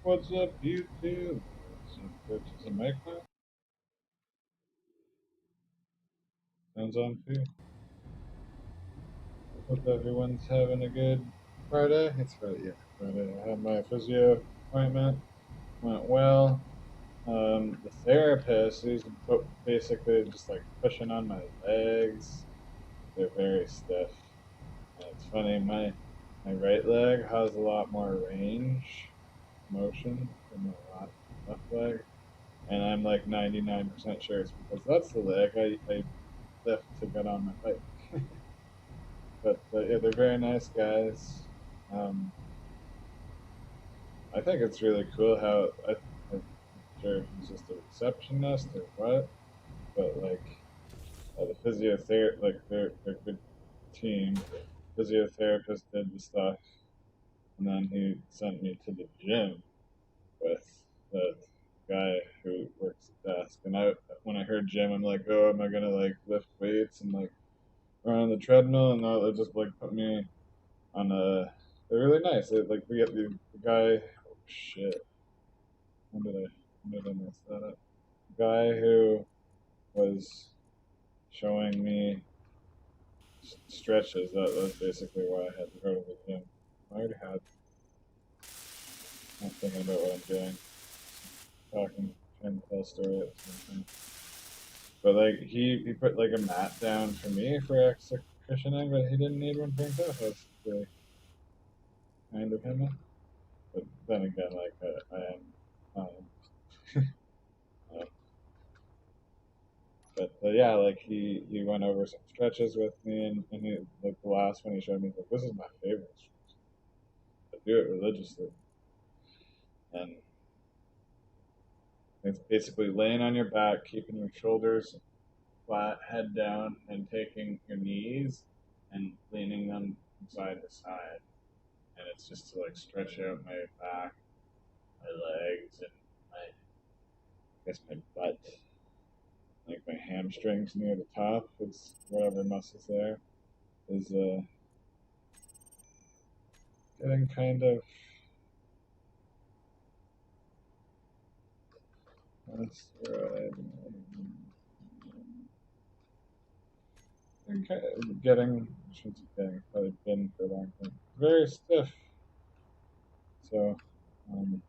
What's up, YouTube? Is the mic on? Sounds on too. Hope everyone's having a good Friday. It's Friday, yeah. Friday. I had my physio appointment. Went well. The therapist, he's basically just like pushing on my legs. They're very stiff. And it's funny, my right leg has a lot more range motion than my left leg. And I'm like 99% sure it's because that's the leg I lift to get on my bike. But yeah, they're very nice guys. Um, I think it's really cool how I'm sure he's just a receptionist or what, but like the physiotherapist, like they're a good team. Physiotherapist did the stuff, and then he sent me to the gym with the guy who works at the desk. And when I heard gym, I'm like, oh, am I gonna like lift weights and like run on the treadmill? And no, they just like put me on a. They're really nice. Like we get the guy. Oh shit! When did I mess that up? The guy who was showing me stretches. That's basically why I had to go to the gym. I already had. I'm thinking about what I'm doing. Talking, trying to tell a story at the same time. But like he put like a mat down for me for extra cushioning, but he didn't need one for himself. That's really kind of him. But then again, like I am. Uh, but yeah, like he went over some stretches with me, and he, like the last one he showed me, like this is my favorite stretch. I do it religiously, and it's basically laying on your back, keeping your shoulders flat, head down, and taking your knees and leaning them from side to side, and it's just to like stretch out my back, my legs, and my I guess my butt, like my hamstrings near the top is whatever muscles there is getting kind of that's right. Getting, I shouldn't say getting, probably been for a long time. Very stiff. So, um,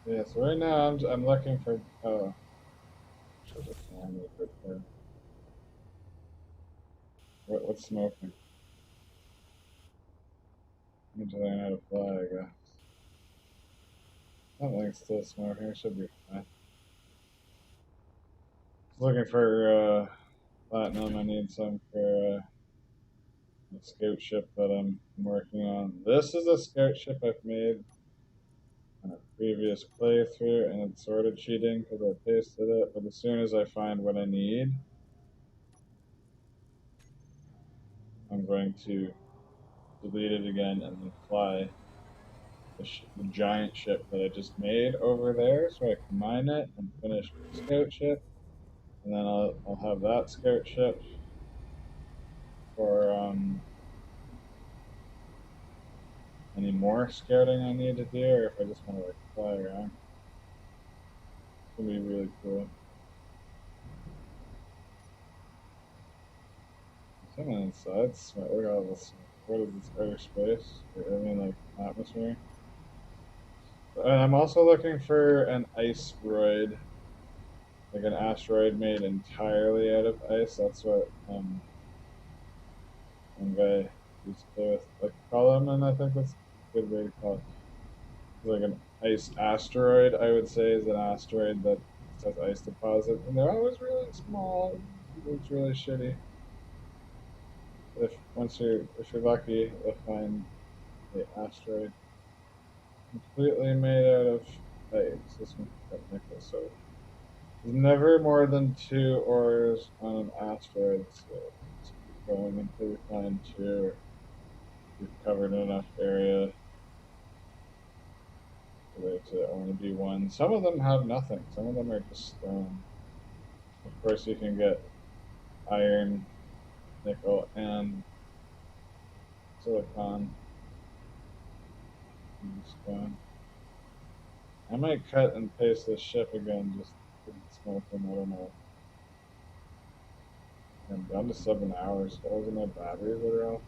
yeah. So right now I'm looking for. Oh, should have found it, but what's smoking? I need to learn how to fly. I guess. I don't think it's still smoking. It should be fine. Looking for platinum. I need some for a scout ship that I'm working on. This is a scout ship I've made in a previous playthrough, and it's sort of cheating because I pasted it. But as soon as I find what I need, I'm going to delete it again and then fly the giant ship that I just made over there, so I can mine it and finish the scout ship, and then I'll have that scout ship for any more scouting I need to do, or if I just want to like fly around. It's gonna be really cool. Something inside. Look at all this. What is this outer space? I mean, like atmosphere. And I'm also looking for an iceroid, like an asteroid made entirely out of ice. That's what one guy used to play with, like Column, I think that's a good way to call it. It's like an ice asteroid, I would say, is an asteroid that has ice deposit, and they're always really small. It's really shitty. If you're lucky, you'll find the asteroid completely made out of ice. This one's technical, so there's never more than two ores on an asteroid, so let's keep going until we find two. We've covered enough area for there to only be one. Some of them have nothing. Some of them are just stone. Of course, you can get iron, nickel, and silicon. I might cut and paste this ship again just to smoke them. I don't know. I'm down to 7 hours. Those are my batteries that are off.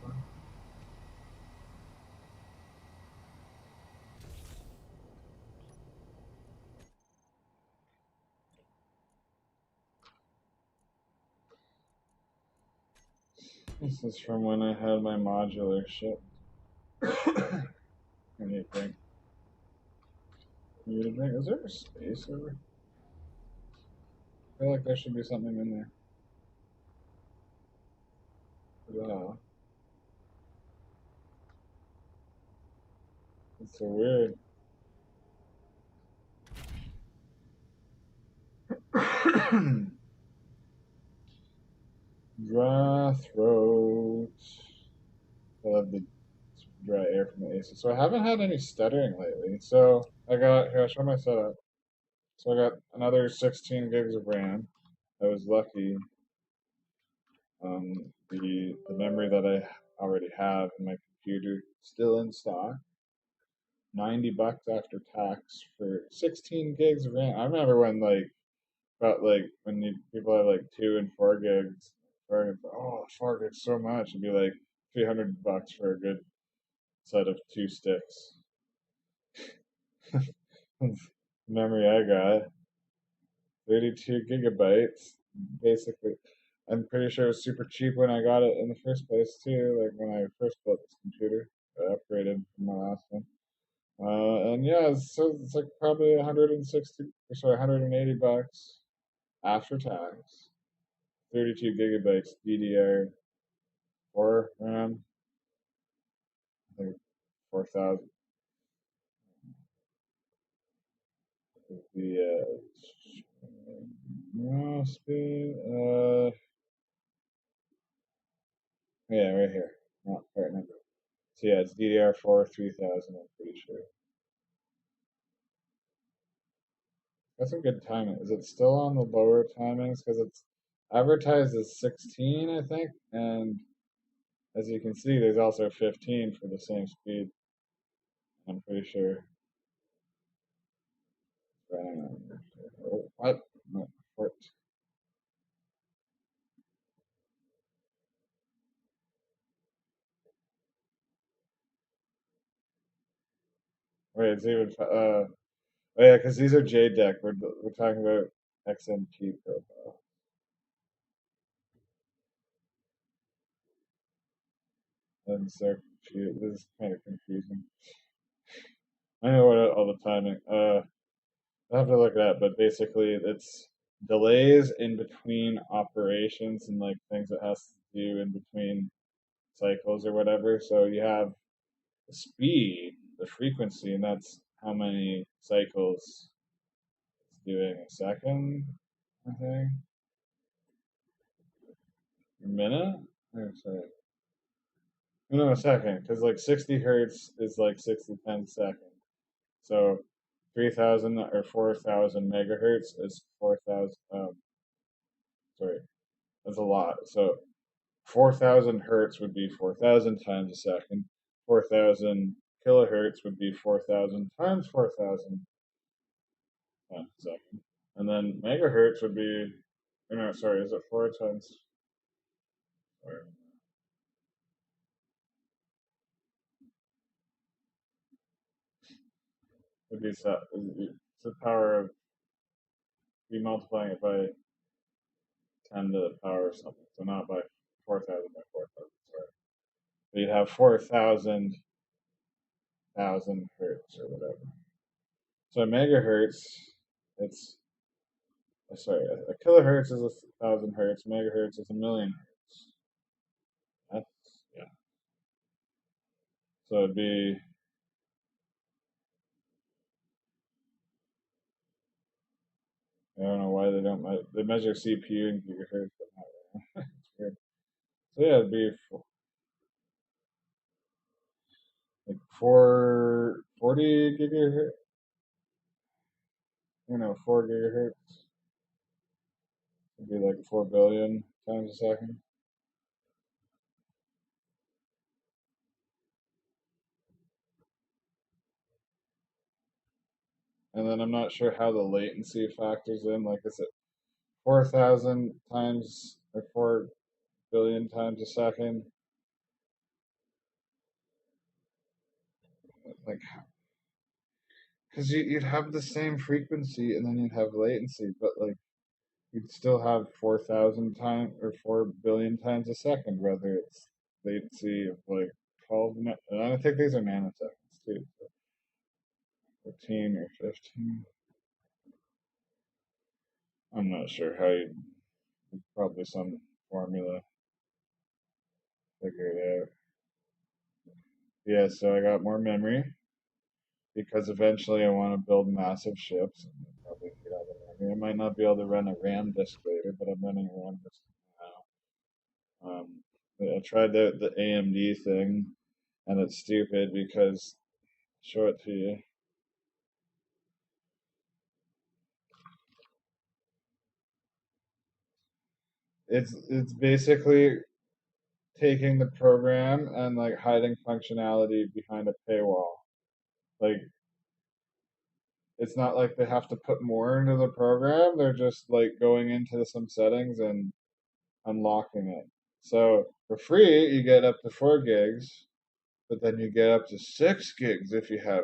This is from when I had my modular ship. Anything? You need a drink? Is there a space over? I feel like there should be something in there. Yeah. It's so weird. Dry throat. I love the dry air from the AC. So I haven't had any stuttering lately. So I got here. I'll show my setup. So I got another 16 gigs of RAM. I was lucky. The memory that I already have in my computer still in stock. $90 after tax for 16 gigs of RAM. I remember when when people have like 2 and 4 gigs. Oh, 4 gigs so much. It'd be like $300 for a good set of 2 sticks. Memory I got 32 gigabytes. Basically, I'm pretty sure it was super cheap when I got it in the first place too. Like when I first built this computer, I upgraded from my last one. And yeah, so it's like probably 160, or sorry, $180 after tax. 32 gigabytes DDR4 RAM. I think 4,000 is the no speed. Yeah, right here. Not part number. So yeah, it's DDR4 3000. I'm pretty sure. That's some good timing. Is it still on the lower timings? Because it's advertised as 16, I think, and as you can see, there's also 15 for the same speed. I'm pretty sure. Oh, what? No, 14. Wait, it's even. Oh yeah, because these are JDEC. We're talking about XMP profile. And so this is kind of confusing. I know what all the timing. I have to look at that, but basically it's delays in between operations and like things that has to do in between cycles or whatever. So you have the speed, the frequency, and that's how many cycles it's doing a second, I think. A minute? Or sorry. No, a second, because like 60 hertz is like 60 times a second. So 3,000 or 4,000 megahertz is 4,000. Sorry, that's a lot. So 4,000 hertz would be 4,000 times a second. 4,000 kilohertz would be 4,000 times 4,000 times a second. And then megahertz would be, no, sorry, is it 4 times? Sorry, would be it's the power of, be multiplying it by 10 to the power of something. So not by 4,000 by 4,000, sorry. So you'd have 4,000 thousand hertz or whatever. So a megahertz, it's sorry, a kilohertz is 1,000 hertz. Megahertz is 1,000,000 hertz. That's yeah. So it'd be I don't know why they don't they measure CPU in gigahertz, but not it's weird. So yeah, it'd be like 440 gigahertz. 4 gigahertz would be like 4 billion times a second. and then I'm not sure how the latency factors in. Like, is it 4,000 times or 4 billion times a second? Like, because you'd have the same frequency and then you'd have latency, but like you'd still have 4,000 times or 4 billion times a second, whether it's latency of like 12. And I think these are nanoseconds too, so 14 or 15. I'm not sure how you probably some formula figure it out. Yeah, so I got more memory because eventually I want to build massive ships. And I probably need all the memory. I might not be able to run a RAM disk later, but I'm running a RAM disk now. I tried the AMD thing, and it's stupid because show it to you. It's basically taking the program and like hiding functionality behind a paywall. Like it's not like they have to put more into the program. They're just like going into some settings and unlocking it. So for free, you get up to 4 gigs, but then you get up to 6 gigs if you have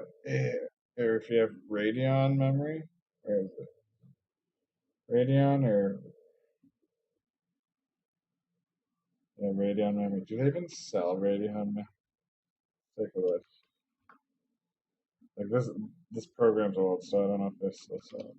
or if you have Radeon memory. Or is it Radeon or yeah, Radeon memory? Do they even sell Radeon? Take a look. Like this program's old, so I don't know if they still sell it.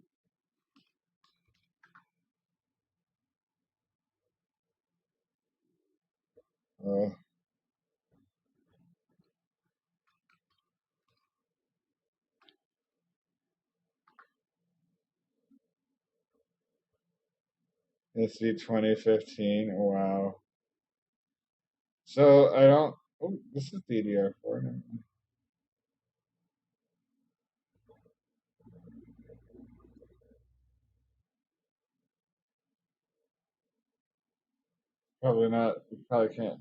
Let's see, 2015. Wow. So I don't. Oh, this is DDR4. Probably not. You probably can't.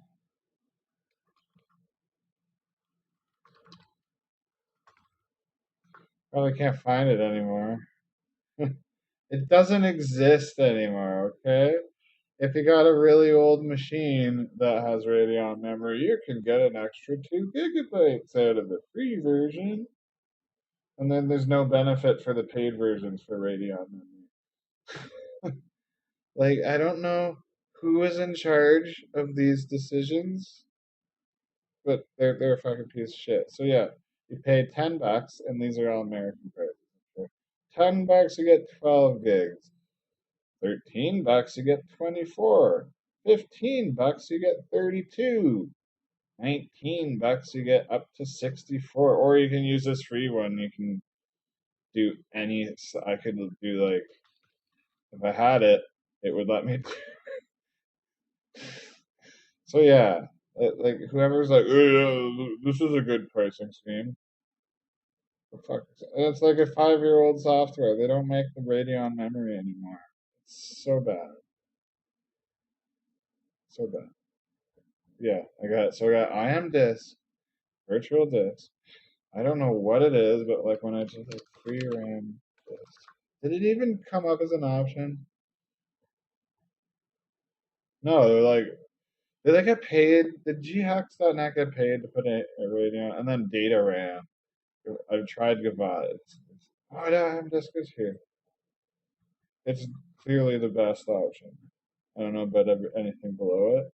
Probably can't find it anymore. It doesn't exist anymore. Okay. If you got a really old machine that has Radeon memory, you can get an extra 2 gigabytes out of the free version, and then there's no benefit for the paid versions for Radeon memory. Like I don't know who is in charge of these decisions, but they're a fucking piece of shit. So yeah, you pay $10, and these are all American prices. Okay? $10 you get 12 gigs. $13 you get 24. $15 you get 32. $19 you get up to 64. Or you can use this free one. You can do any. I could do like if I had it, it would let me. So yeah, like whoever's like, oh yeah, this is a good pricing scheme. The fuck, it's like a 5-year-old software. They don't make the Radeon memory anymore. It's so bad, so bad. Yeah, I got it. So I got IM disk, virtual disk. I don't know what it is, but like when I just like free RAM disk, did it even come up as an option? No, they're like, did they get paid? Did GHacks.net get paid to put a Radeon and then data RAM? I've tried Gavada. Oh, no, IM disk is here. It's clearly the best option. I don't know about anything below it,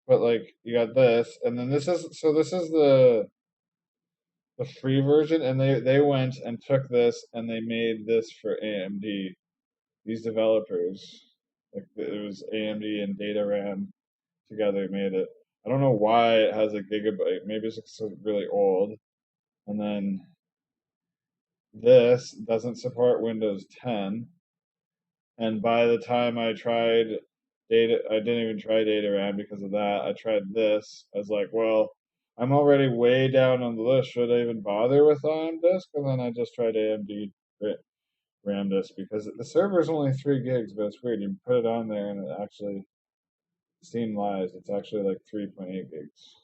but like you got this, and then this is the free version, and they went and took this and they made this for AMD. These developers, like it was AMD and Data RAM together made it. I don't know why it has a gigabyte. Maybe it's just really old. And then this doesn't support Windows 10. And by the time I tried I didn't even try data RAM because of that. I tried this. I was like, well, I'm already way down on the list. Should I even bother with IM disk? And then I just tried AMD RAM disk because the server is only 3 gigs, but it's weird. You put it on there and it actually, Steam lies. It's actually like 3.8 gigs.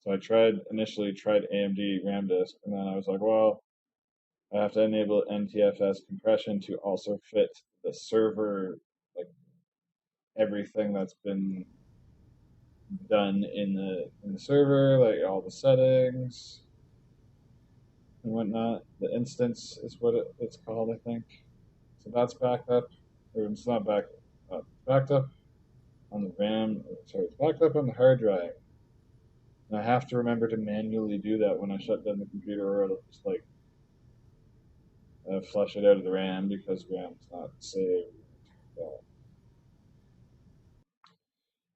So I initially tried AMD RAM disk, and then I was like, well, I have to enable NTFS compression to also fit the server, like everything that's been done in the server, like all the settings and whatnot. The instance is what it's called, I think. So that's backed up, or it's not backed up on the RAM. Sorry, it's backed up on the hard drive. And I have to remember to manually do that when I shut down the computer, or it'll just like flush it out of the RAM because RAM's not saved. So,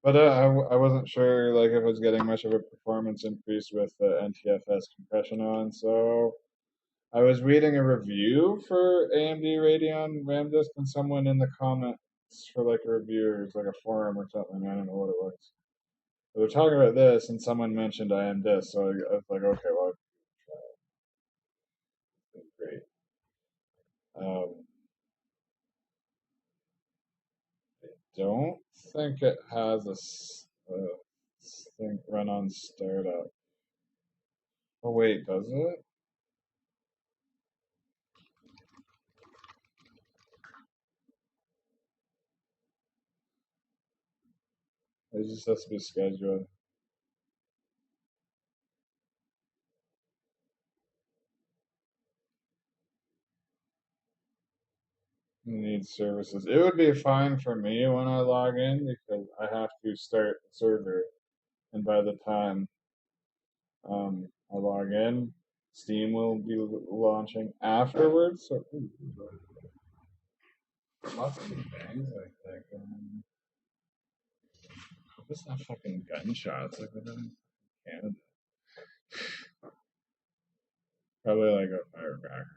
but I wasn't sure like if I was getting much of a performance increase with the NTFS compression on, so I was reading a review for AMD Radeon RAM disk, and someone in the comments for like a review, or it's like a forum or something, I don't know what it was. But they're talking about this, and someone mentioned IM disk, so I was like, okay, well, great. Um, don't think it has a thing run on startup. Oh wait, does it? It just has to be scheduled. Need services. It would be fine for me when I log in because I have to start the server, and by the time I log in, Steam will be launching afterwards. So lots of bangs like that. It's not fucking gunshots like that in Canada. Probably like a firecracker.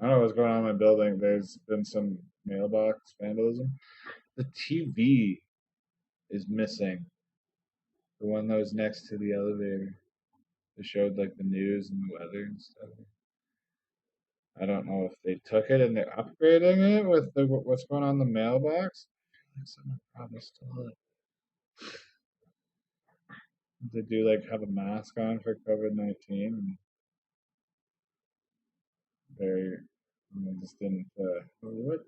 I don't know what's going on in my building. There's been some mailbox vandalism. The TV is missing. The one that was next to the elevator. It showed like the news and the weather and stuff. I don't know if they took it and they're upgrading it with what's going on in the mailbox. I feel like someone probably stole it. They do like have a mask on for COVID-19. Very, just didn't. What?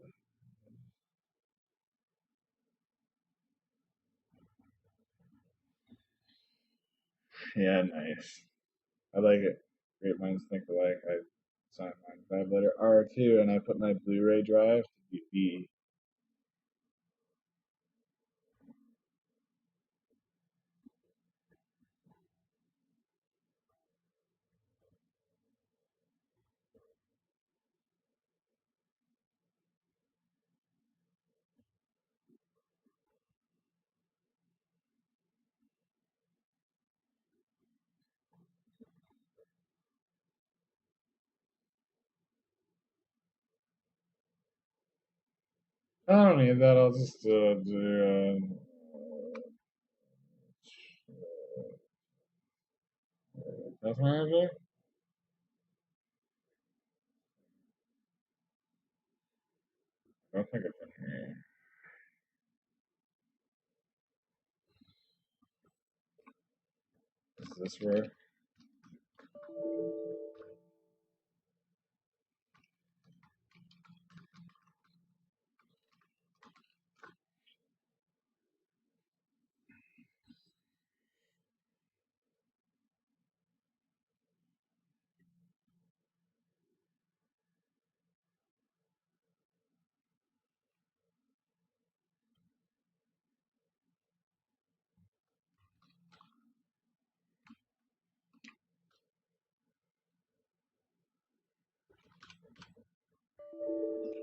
Yeah, nice. I like it. Great minds think alike. I signed mine 5-letter R2, and I put my Blu-ray drive to be B. I don't need that. I'll just do. Task manager. I don't think it's in here. Is this where?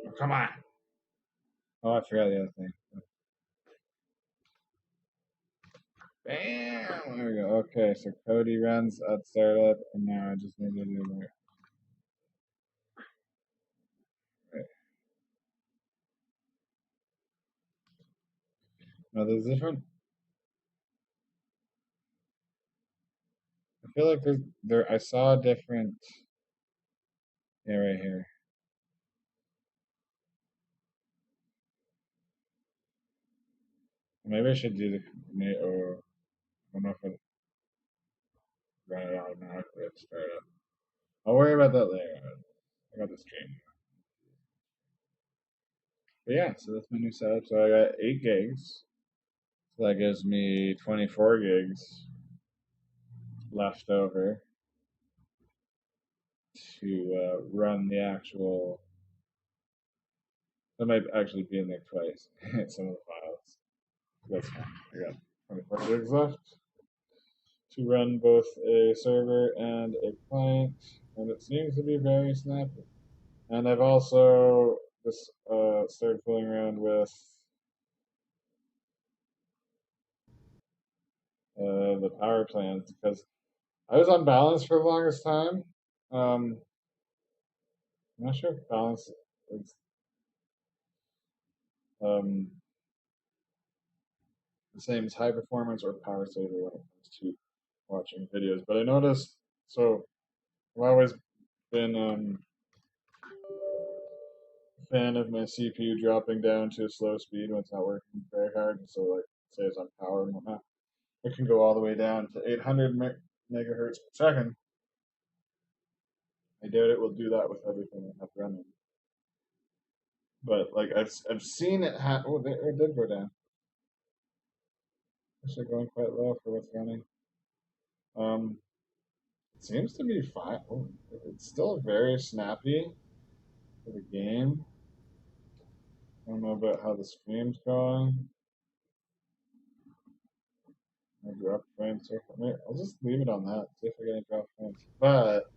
Oh, come on. Oh, I forgot the other thing. Bam! There we go. Okay, so Cody runs at startup, and now I just need to do the. Right. No, there's different. I feel like there. I saw a different. Yeah, right here. Maybe I should do the or I don't know if I run it automatically at startup. I'll worry about that later. I got the stream. But yeah, so that's my new setup. So I got 8 gigs. So that gives me 24 gigs left over to run the actual. That might actually be in there twice. Some of the files. That's fine. I got 24 gigs left to run both a server and a client, and it seems to be very snappy. And I've also just started fooling around with the power plans because I was on balance for the longest time. I'm not sure if balance is um, the same as high performance or power saver when it comes to watching videos. But I noticed, so I've always been a fan of my CPU dropping down to a slow speed when it's not working very hard. So, like, say it's on power and whatnot, it can go all the way down to 800 megahertz per second. I doubt it will do that with everything I have running. But like I've seen it happen. Oh, it did go down. Actually, going quite low for what's running. Um, it seems to be fine. Oh, it's still very snappy for the game. I don't know about how the stream's going. I drop frames so far. I'll just leave it on that. See if I get any drop frames. But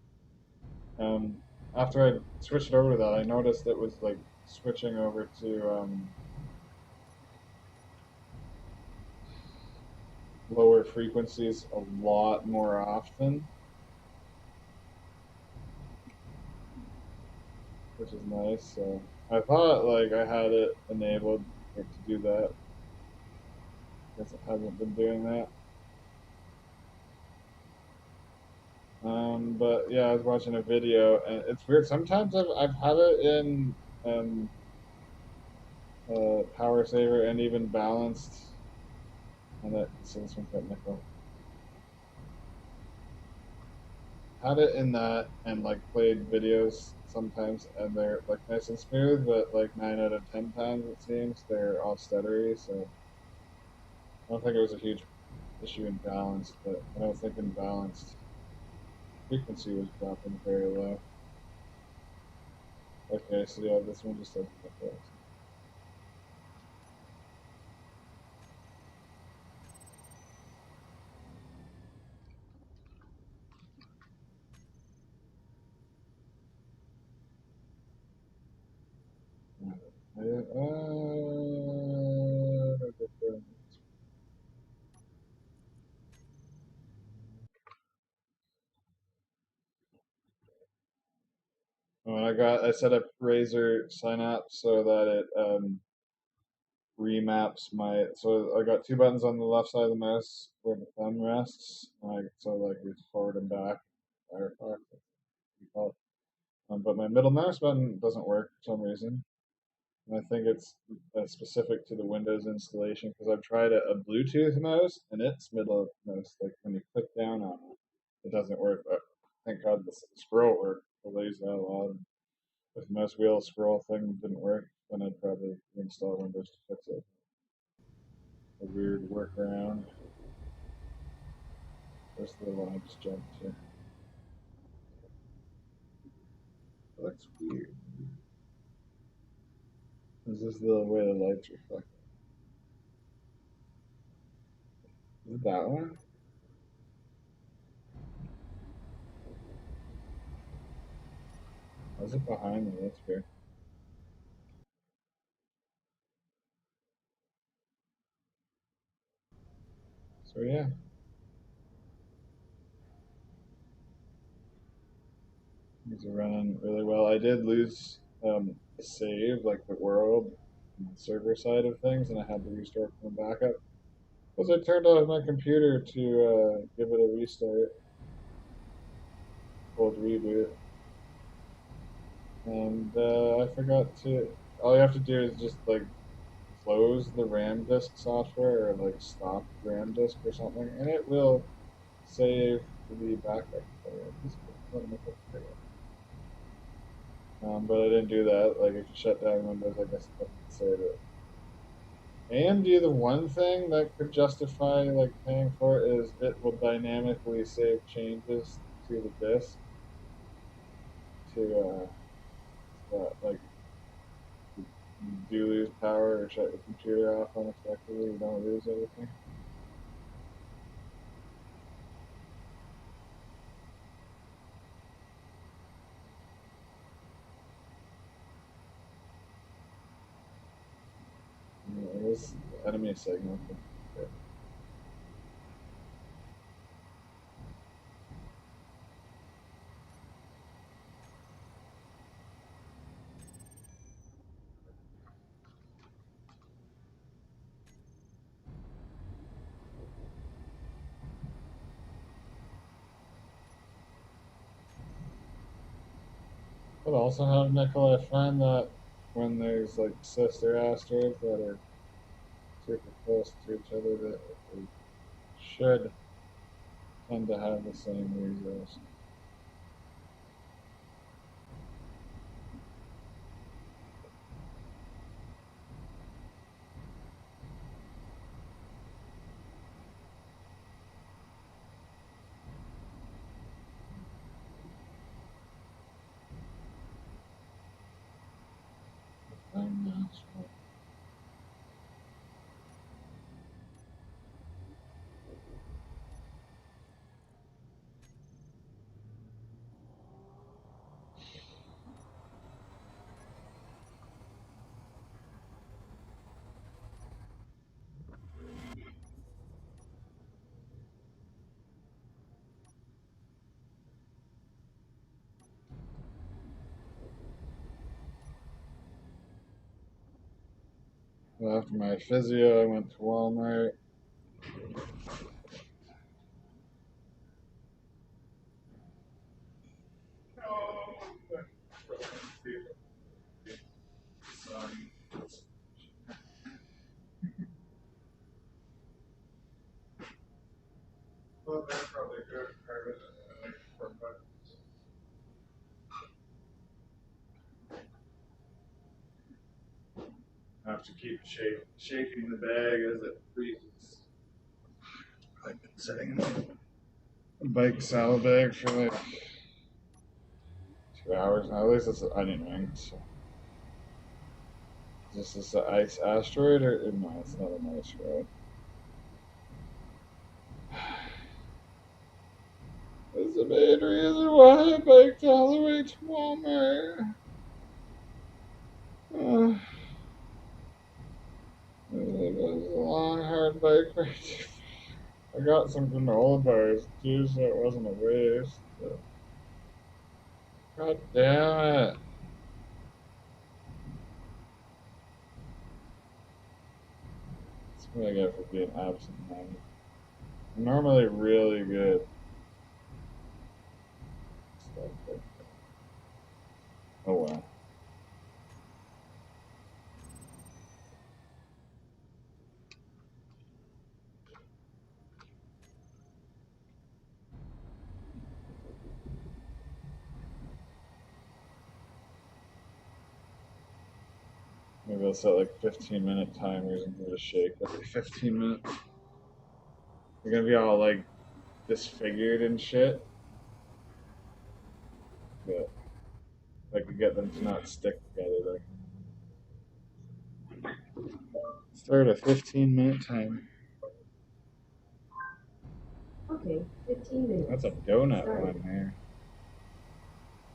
um, after I switched over to that, I noticed it was like switching over to lower frequencies a lot more often, which is nice. So I thought like I had it enabled to do that. Guess it hasn't been doing that. But yeah, I was watching a video and it's weird. Sometimes I've had it in um, power saver and even balanced, and that so this one's got nickel. Had it in that and like played videos sometimes and they're like nice and smooth, but like 9 out of 10 times it seems they're all stuttery. So I don't think it was a huge issue in balanced, but when I was thinking balanced, frequency was dropping very low. Okay, so yeah, this one just doesn't look right. I set up Razer Synapse so that it remaps my. So I got 2 buttons on the left side of the mouse where the thumb rests. So like it's forward and back. Firefox, you call it. But my middle mouse button doesn't work for some reason. And I think it's specific to the Windows installation because I've tried a Bluetooth mouse and its middle mouse, like when you click down on it, it doesn't work. But thank God the scroll worked. I used that a lot. If the mouse wheel scroll thing didn't work, then I'd probably install Windows to fix it. A weird workaround. There's the one I just jumped to. It looks weird. Is this the way the lights reflect? Is it that one? How's it behind me? That's weird. So yeah, these are running really well. I did lose the save, like the world and the server side of things, and I had to restart from backup. Because I turned off my computer to give it a restart, cold reboot, and I forgot to. All you have to do is just like close the RAM disk software or like stop RAM disk or something, and it will save the backup player. But I didn't do that. Like if you shut down Windows, I guess it doesn't save it. AMD, the one thing that could justify like paying for it is it will dynamically save changes to the disk to like you do lose power or shut your computer off unexpectedly, you don't lose everything. It was enemy signal. But also have Nikolai find that when there's like sister asteroids that are super close to each other, that they should tend to have the same resource. Well, after my physio, I went to Walmart. Well, that's probably good. I have to keep shaking the bag as it freezes. I've been sitting in a bike saddlebag for like 2 hours now. At least it's an onion ring. So. Is this an ice asteroid or no? It's not an asteroid. That's the main reason why I biked all the way to Walmart. It was a long, hard bike ride. I got some granola bars too, so it wasn't a waste. But... God damn it. That's what I get for being absent-minded. I'm normally really good. Oh well. Maybe I'll set like 15-minute timers and give it a shake every 15 minutes. They're gonna be all like disfigured and shit. But if I could get them to not stick together, like start a 15-minute timer. Okay, 15 minutes. That's a donut one there.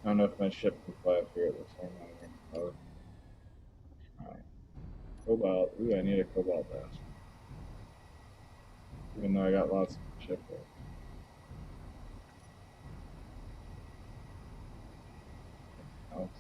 I don't know if my ship can fly up here at the same time. Oh. Alright. Cobalt. Ooh, I need a cobalt bass. Even though I got lots of ship there. Alex.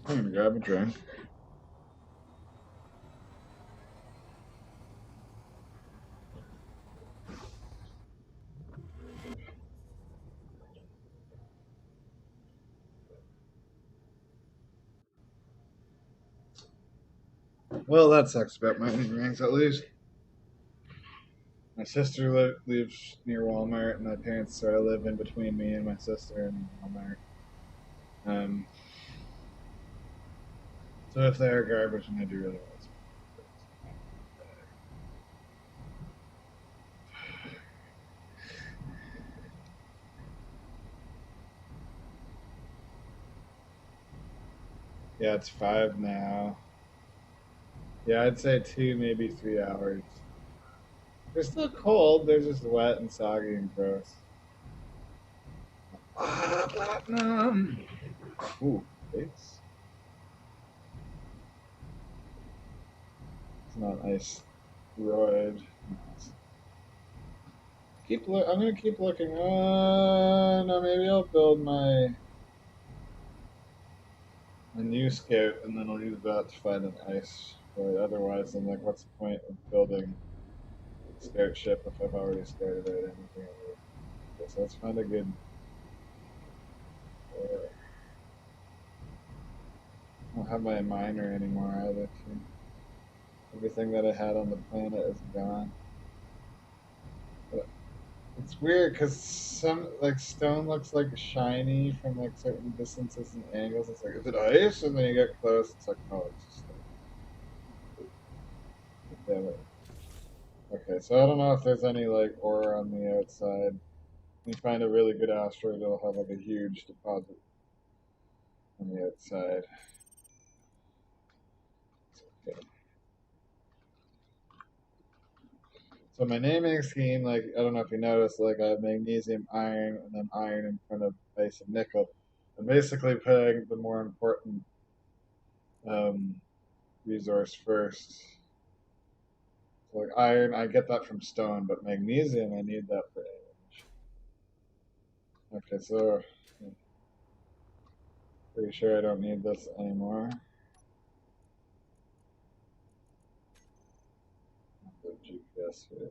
I'm gonna grab a drink. Well, that sucks about my onion rings, at least. My sister lives near Walmart, and my parents sort of live in between me and my sister and Walmart. Um, so if they're garbage, and I do really want some. Yeah, it's 5 now. Yeah, I'd say 2, maybe 3 hours. They're still cold. They're just wet and soggy and gross. Ah, platinum. Ooh, it's not ice. Roid. I'm gonna keep looking. No, maybe I'll build my new scout, and then I'll use that to find an ice. But otherwise, I'm like, what's the point of building a scout ship if I've already scouted out anything? Okay, so let's find a good. I don't have my miner anymore either. Too. Everything that I had on the planet is gone. But it's weird because some like stone looks like shiny from like certain distances and angles. It's like, is it ice? And then you get close, it's like, oh, it's just like, damn it. Okay, so I don't know if there's any like ore on the outside. You find a really good asteroid, it'll have like a huge deposit on the outside. Okay. So my naming scheme, like I don't know if you noticed, like I have magnesium, iron, and then iron in front of base and nickel. I'm basically putting the more important um, resource first. So like iron, I get that from stone, but magnesium, I need that for age. Okay, so pretty sure I don't need this anymore. The GPS here.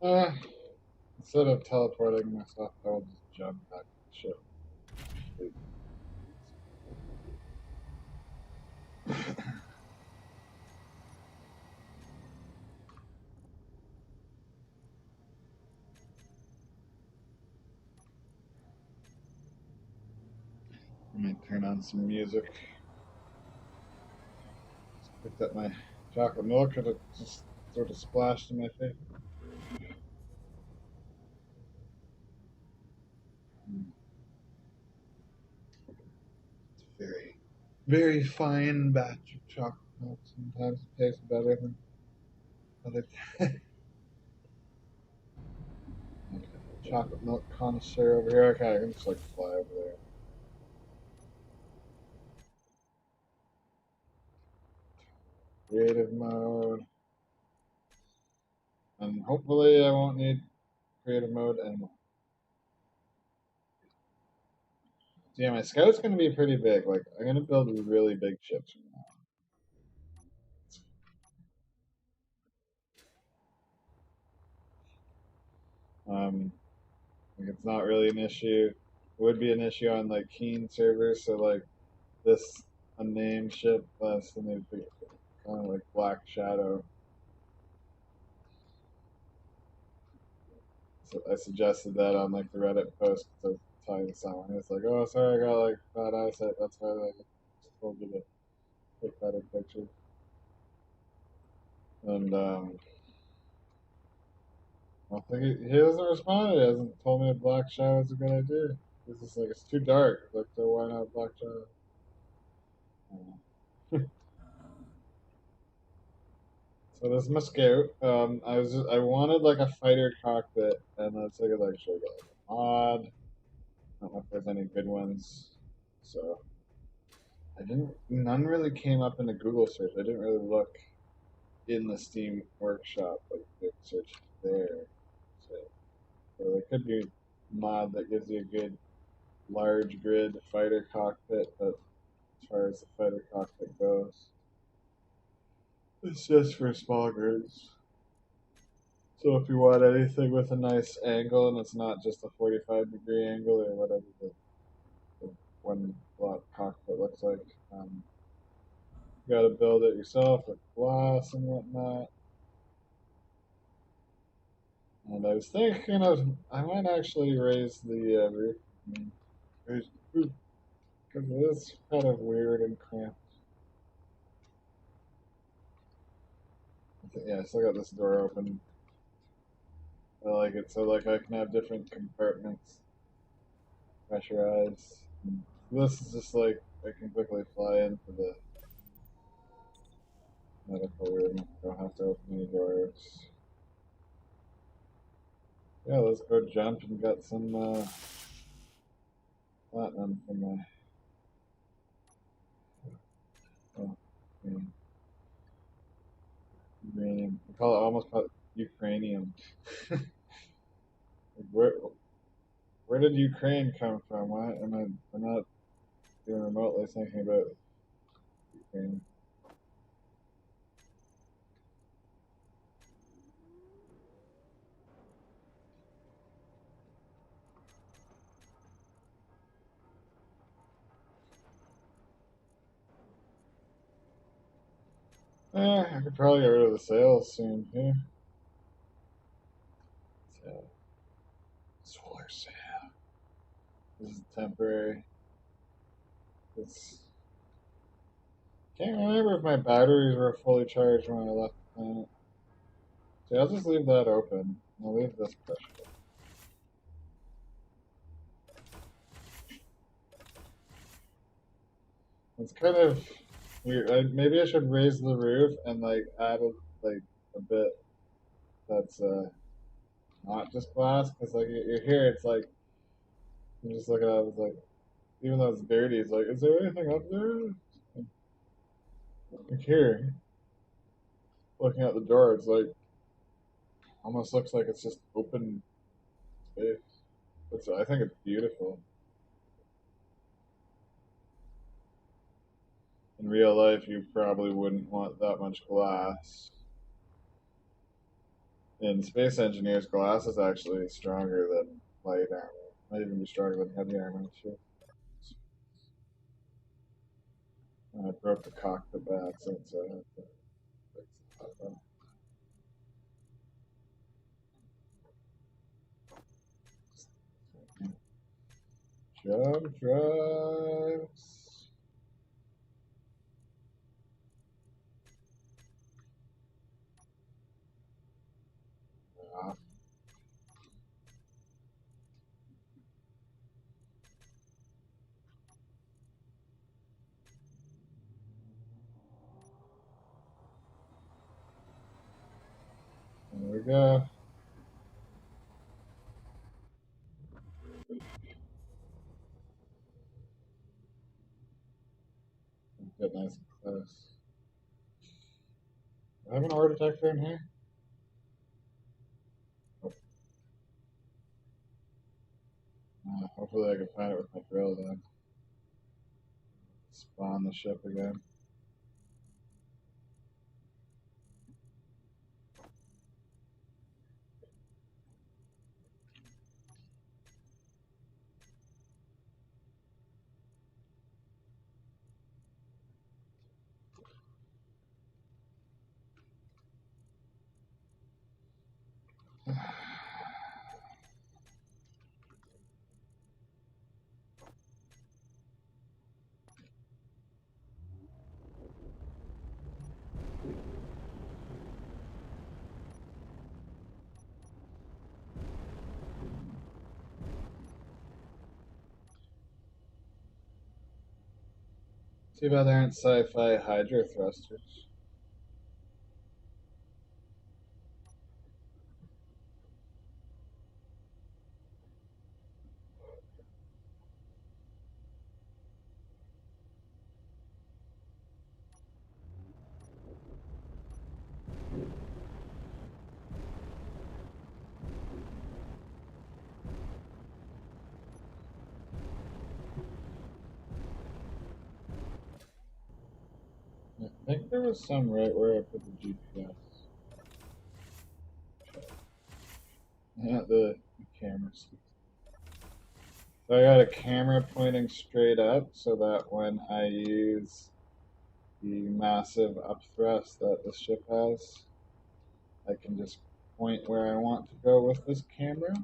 Uh, Instead of teleporting myself, I will just jump back to the ship. I might turn on some music. Just picked up my chocolate milk and it just sort of splashed in my face. It's very, very fine batch of chocolate milk. Sometimes it tastes better than other chocolate milk connoisseur over here. Okay, I can just like fly over there. Creative mode. And hopefully I won't need creative mode anymore. So yeah, my scout's gonna be pretty big. Like I'm gonna build really big ships from now. Like it's not really an issue. It would be an issue on like Keen servers, so like this unnamed ship, less than it'd be kind of like Black Shadow. So I suggested that on like the Reddit post because I was talking to someone. It's like, oh, sorry, I got like bad eyesight. That's why I just told you to take better pictures. And I think he hasn't responded. He hasn't told me a Black Shadow is a good idea. He's just like, it's too dark. Like, so why not Black Shadow? So this is my scout. I wanted like a fighter cockpit, and let's take a like show you like a mod. I don't know if there's any good ones. So I didn't. None really came up in the Google search. I didn't really look in the Steam Workshop like the search there. So, so there could be a mod that gives you a good large grid fighter cockpit, but as far as the fighter cockpit goes, it's just for small grids. So if you want anything with a nice angle and it's not just a 45-degree angle or whatever the one block cockpit looks like, you got to build it yourself with glass and whatnot. And I was thinking of, I might actually raise the roof. Because it is kind of weird and cramped. Yeah, I still got this door open. I like it so like I can have different compartments pressurized. And this is just like I can quickly fly into the medical room. Don't have to open any doors. Yeah, let's go jump and get some platinum from my oh, uranium. I call it almost call it Ukrainium. where where did Ukraine come from? Why am I? I'm not even remotely thinking about Ukraine. I could probably get rid of the sails soon here. So, solar sail. This is temporary. It's can't remember if my batteries were fully charged when I left the planet. So I'll just leave that open. I'll leave this pressure. It's kind of weird. Maybe I should raise the roof and like add like a bit that's not just glass because like you're here. It's like I'm just looking at it. It's like even though it's dirty, it's like is there anything up there? Like here, looking at the door, it's like almost looks like it's just open space. I think it's beautiful. In real life, you probably wouldn't want that much glass. In Space Engineers, glass is actually stronger than light armor. Might even be stronger than heavy armor. Sure. I broke the cockpit by accident, so I have to fix it. Jump drives. Ah, there we go. Get nice and close. Do I have an ore detector in here? Oh, hopefully I can find it with my drill then. Spawn the ship again. Too bad there aren't sci-fi hydro thrusters. there was some right where I put the GPS. Not the cameras. So I got a camera pointing straight up so that when I use the massive upthrust that the ship has, I can just point where I want to go with this camera.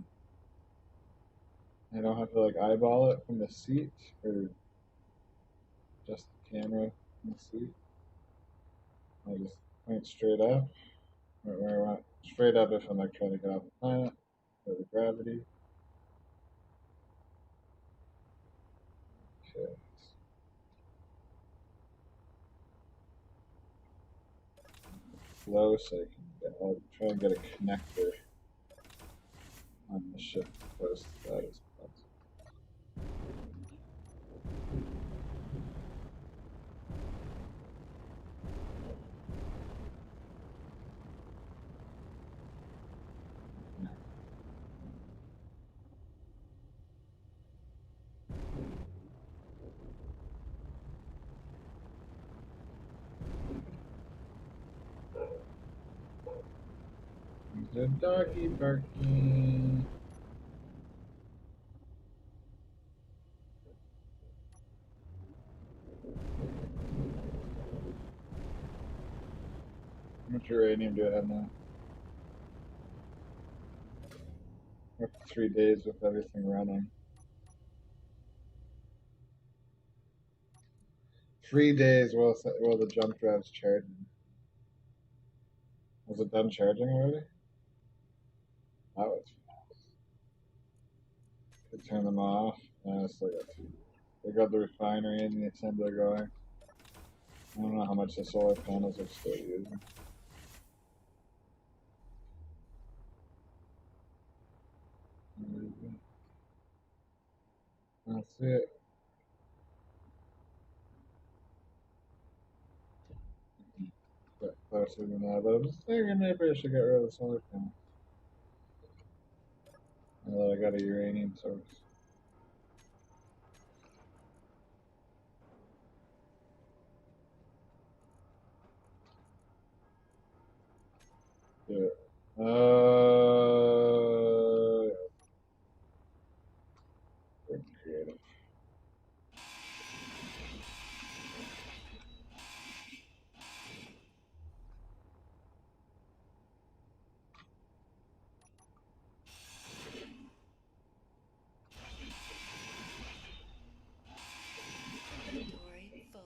I don't have to like eyeball it from the seat or just the camera from the seat. I just point straight up where I want. Straight up if I'm like trying to get off the planet or the gravity. Okay. Low so I can I'll try and get a connector on the ship close to that as possible. The doggy barking. How much uranium do I have now? After 3 days with everything running. 3 days while the jump drive's charging. Was it done charging already? That was fast. Could turn them off. I still got 2. They got the refinery and the assembler going. I don't know how much the solar panels are still using. That's it. But closer than that. But I'm just thinking maybe I should get rid of the solar panel. Now that I got a uranium source. Yeah. Creative. Inventory full.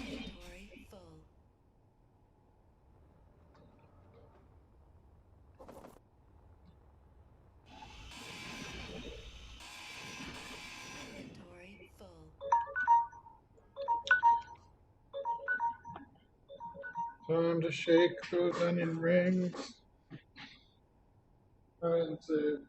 Inventory full. Inventory full. Time to shake those onion rings. Trying to.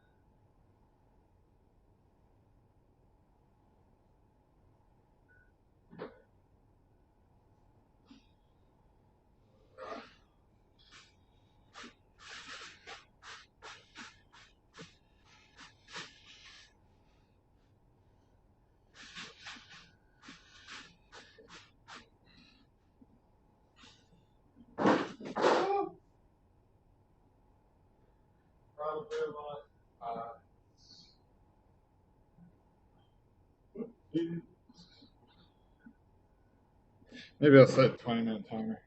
Probably about maybe I'll set a 20-minute timer.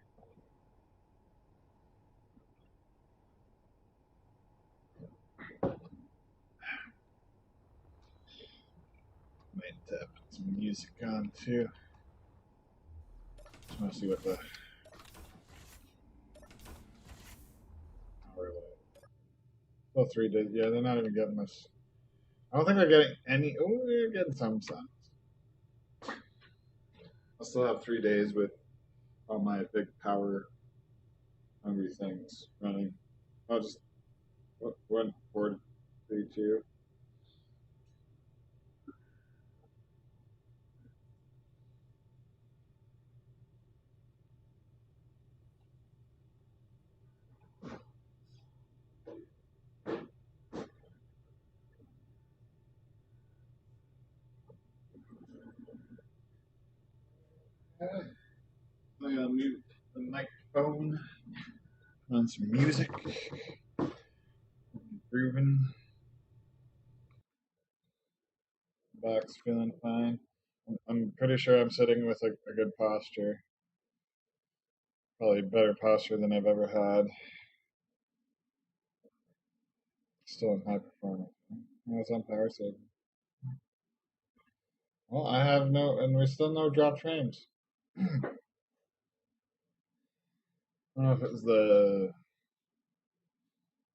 Might put some music on too. Just want to see what the hour Well, 3 days. Yeah, they're not even getting much. I don't think they're getting any. Oh, they're getting some sun. I'll still have 3 days with all my big power hungry things running. I'll just run 4 3 2. I'm gonna mute the microphone on some music. Grooving. Back's feeling fine. I'm pretty sure I'm sitting with a good posture. Probably better posture than I've ever had. Still in high performance. I was on power save. Well, I have no, and we still no drop frames. I don't know if it was the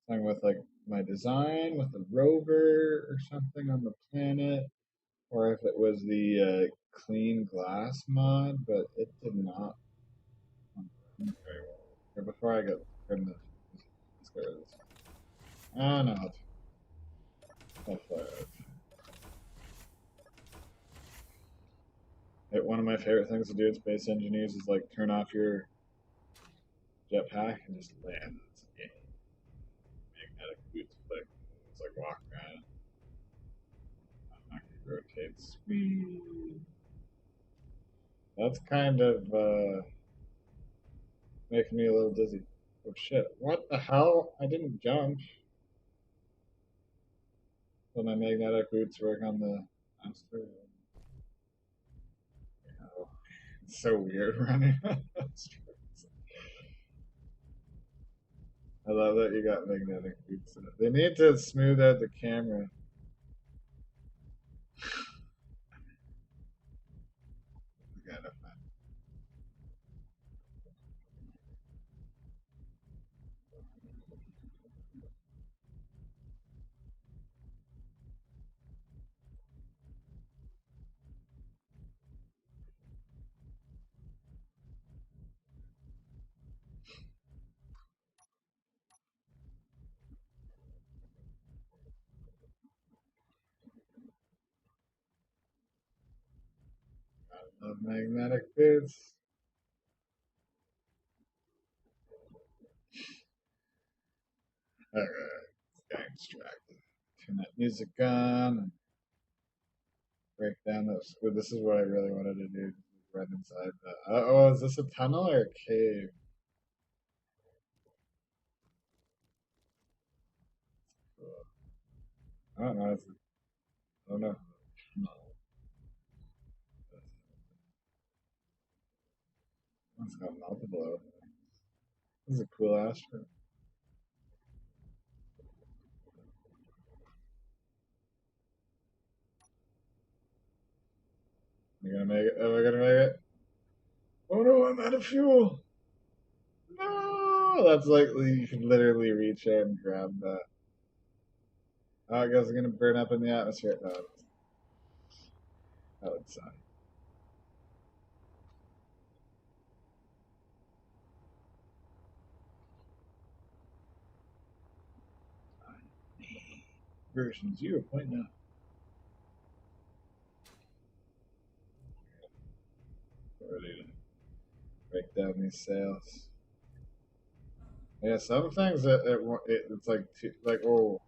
thing with like my design with the rover or something on the planet, or if it was the clean glass mod, but it did not run very well. Or before I get rid of this, let's get rid of this. Oh no, F5. One of my favorite things to do in Space Engineers is like turn off your jetpack and just land. It's magnetic boots flick. It's like walk around. Rotates. That's kind of making me a little dizzy. Oh shit! What the hell? I didn't jump. So my magnetic boots work on the master. Oh, it's so weird running. I love that you got magnetic boots. They need to smooth out the camera. Kind of fun. I love magnetic boots. Alright, getting distracted. Turn that music on and break down this. Well, this is what I really wanted to do. Run inside the. Oh, is this a tunnel or a cave? Cool. I don't know. I don't know. No. It's got multiple openings. This is a cool astronaut. Am I gonna make it? Am I gonna make it? Oh no, I'm out of fuel. No, that's like you can literally reach out and grab that. Oh, I guess it's gonna burn up in the atmosphere. No, that would suck. Version 0.9. Ready to break down these sails. Yeah, some things it's like like oh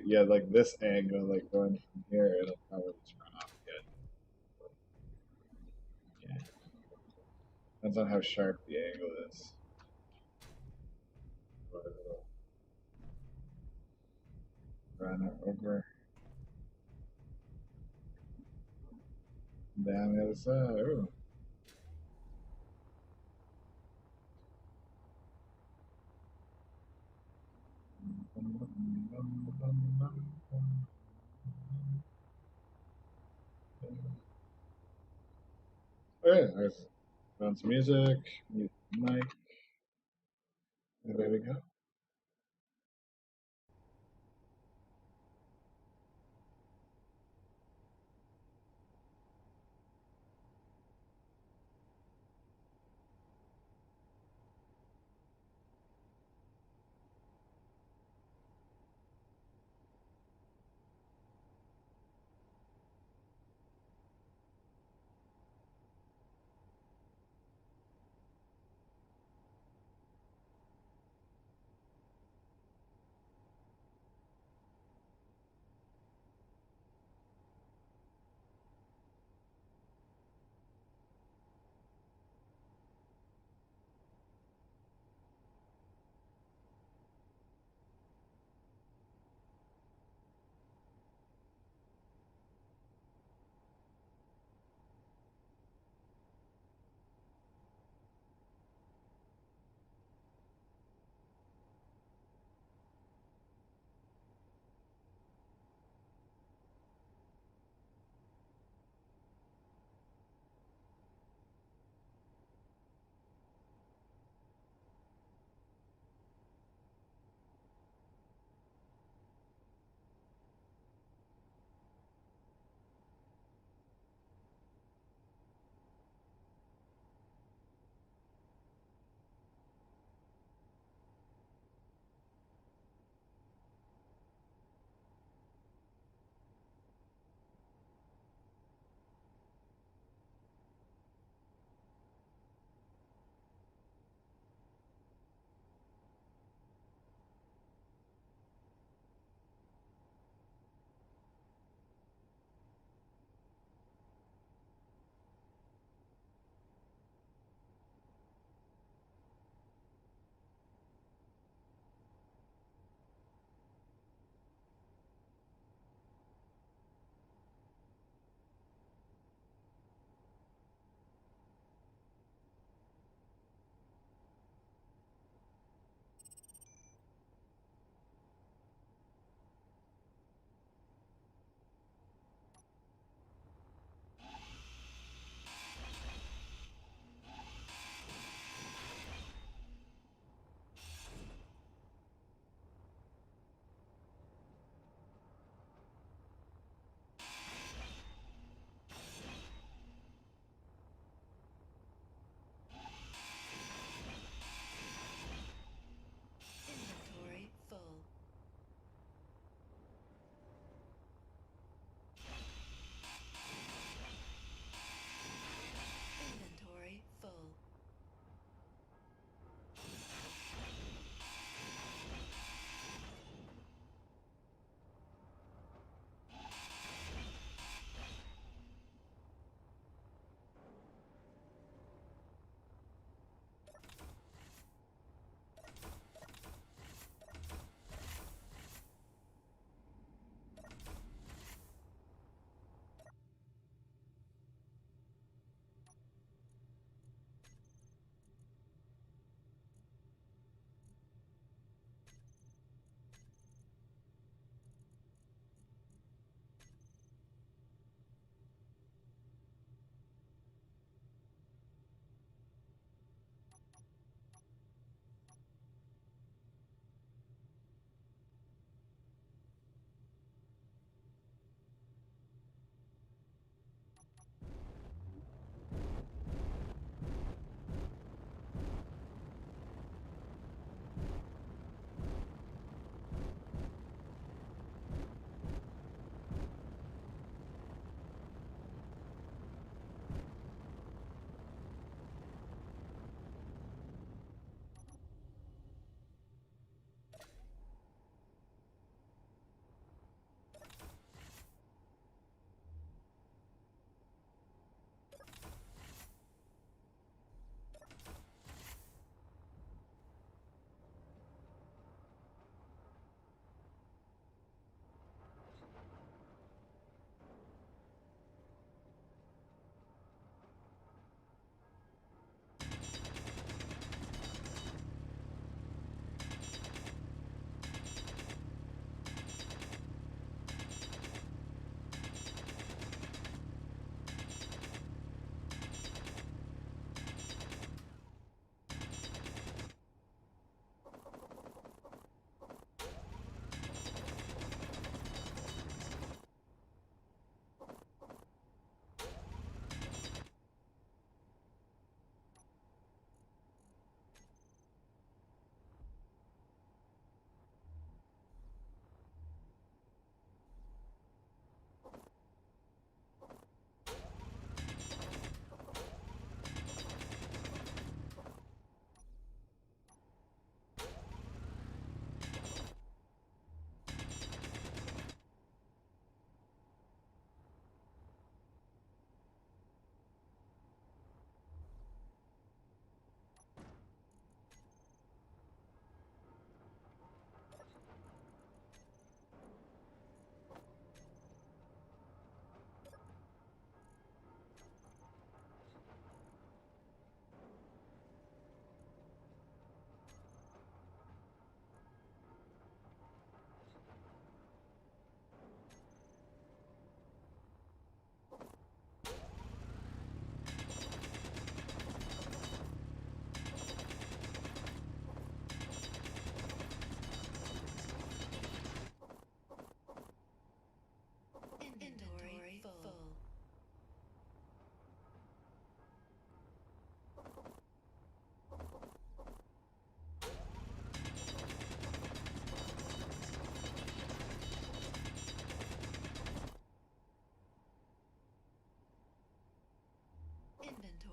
yeah, like this angle, like going from here, it'll probably just run off again. Yeah, depends on how sharp the angle is. But it'll run it over and down the other side. Ooh. Okay, I found some music, mute the mic, and there we go.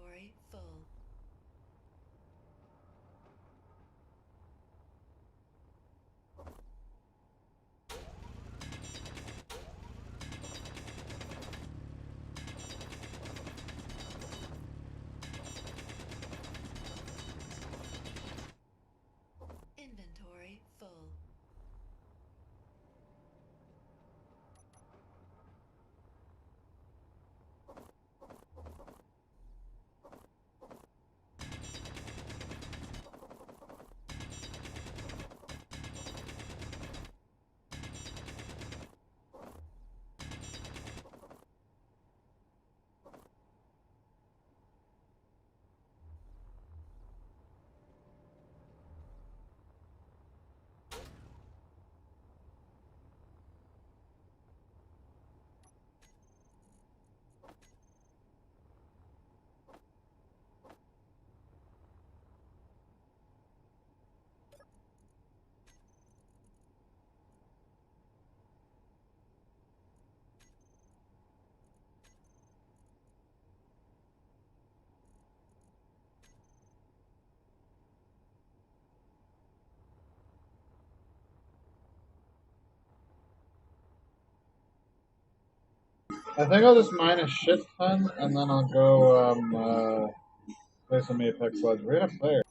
Inventory full. Inventory full. I think I'll just mine a shit ton and then I'll go play some Apex Legends. We're gonna play.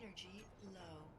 Energy low.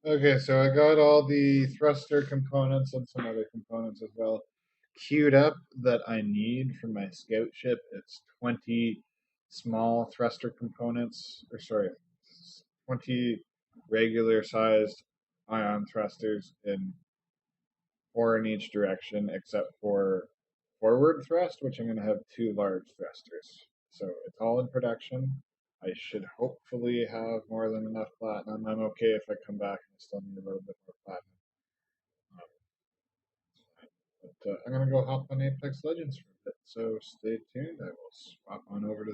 Okay, so I got all the thruster components and some other components as well queued up that I need for my scout ship. It's 20 small thruster components, or sorry, 20 regular sized ion thrusters in four in each direction, except for forward thrust, which I'm going to have two large thrusters. So it's all in production. I should hopefully have more than enough platinum. I'm okay if I come back and still need a little bit more platinum. But I'm going to go hop on Apex Legends for a bit. So stay tuned. I will swap on over to